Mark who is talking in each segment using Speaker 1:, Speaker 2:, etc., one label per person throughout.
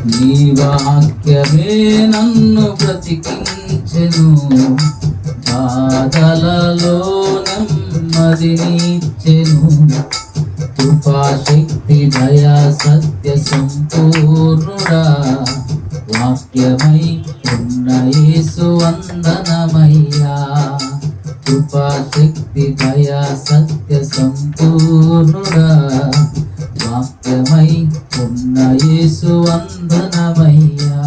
Speaker 1: నీ వాక్యమే నన్ను బ్రతికించెను, బాధలలో నెమ్మదినిచ్చెను. కృపాశక్తి దయా సత్య సంపూర్ణుడా, వాక్యమై ఉన్న యేసు వందనమయ్యా. కృపాశక్తి దయా సత్య సంపూర్ణుడా, వాక్యమై ఉన్న యేసు వందనమయ్యా.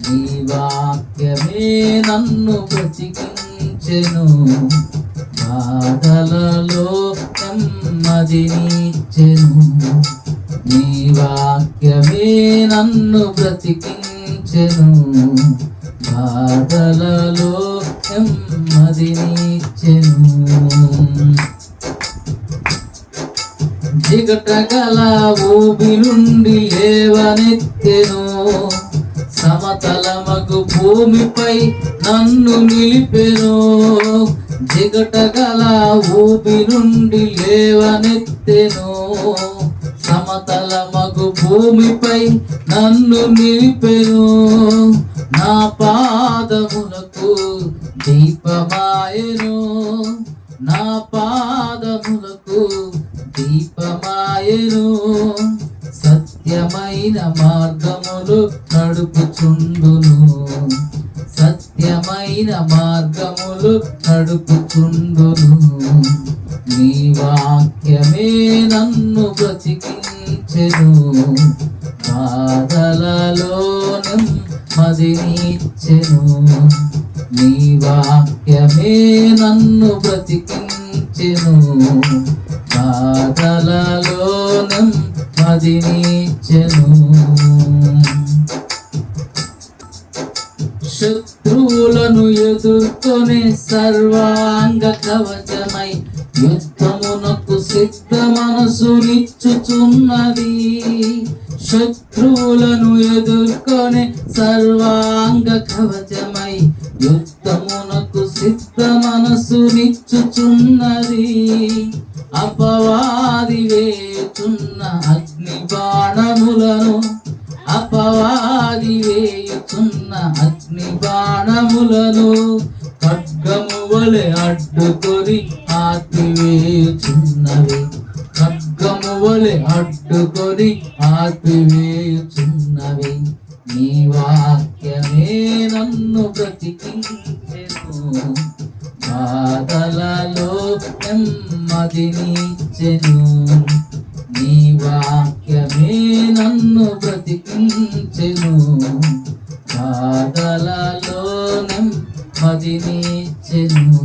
Speaker 1: నీ వాక్యమే నన్ను బ్రతికించెను, బాధలలో నెమ్మదినిచ్చెను. నీ వాక్యమే నన్ను బ్రతికించెను, బాధలలో నెమ్మదినిచ్చెను. జిగటగల ఊబి నుండి లేవనెత్తెను, సమతలమగు భూమిపై నన్ను నిలిపెను. జిగటగల ఊబి నుండి లేవనెత్తెను, సమతలమగు భూమిపై నన్ను నిలిపెను. నా పాదములకు దీపమాయెను, నా పాదములకు దీపమాయెను. సత్యమైన మార్గములు నడుపుచుండును, సత్యమైన మార్గములు నడుపుచుండును. నీ వాక్యమే నన్ను బ్రతికించెను, బాధలలో నెమ్మదినిచ్చెను. నీ వాక్యమే నన్ను బ్రతికించెను, బాధలలో నెమ్మదినిచ్చెను. శత్రువులను ఎదుర్కొనే సర్వాంగ కవచమై యుద్ధమునకు సిద్ధ మనసునిచ్చుచున్నది. శత్రువులను ఎదుర్కొనే సర్వాంగ కవచమై యుద్ధమునకు సిద్ధ మనసునిచ్చుచున్నది. అపవాది వేయుచున్న అగ్ని బాణములను, అపవాది వేయుచున్న అగ్ని బాణములను ఖడ్గము వలె అడ్డుకొని ఆపివేయుచున్నవి, ఖడ్గము వలె అడ్డుకొని ఆపివేయుచున్నవి. నీ వాక్యమే నన్ను బ్రతికించెను, బాధలలో నెమ్మదినిచ్చెను. నీ వాక్యమే నన్ను బ్రతికించెను, బాధలలో నెమ్మదినిచ్చెను.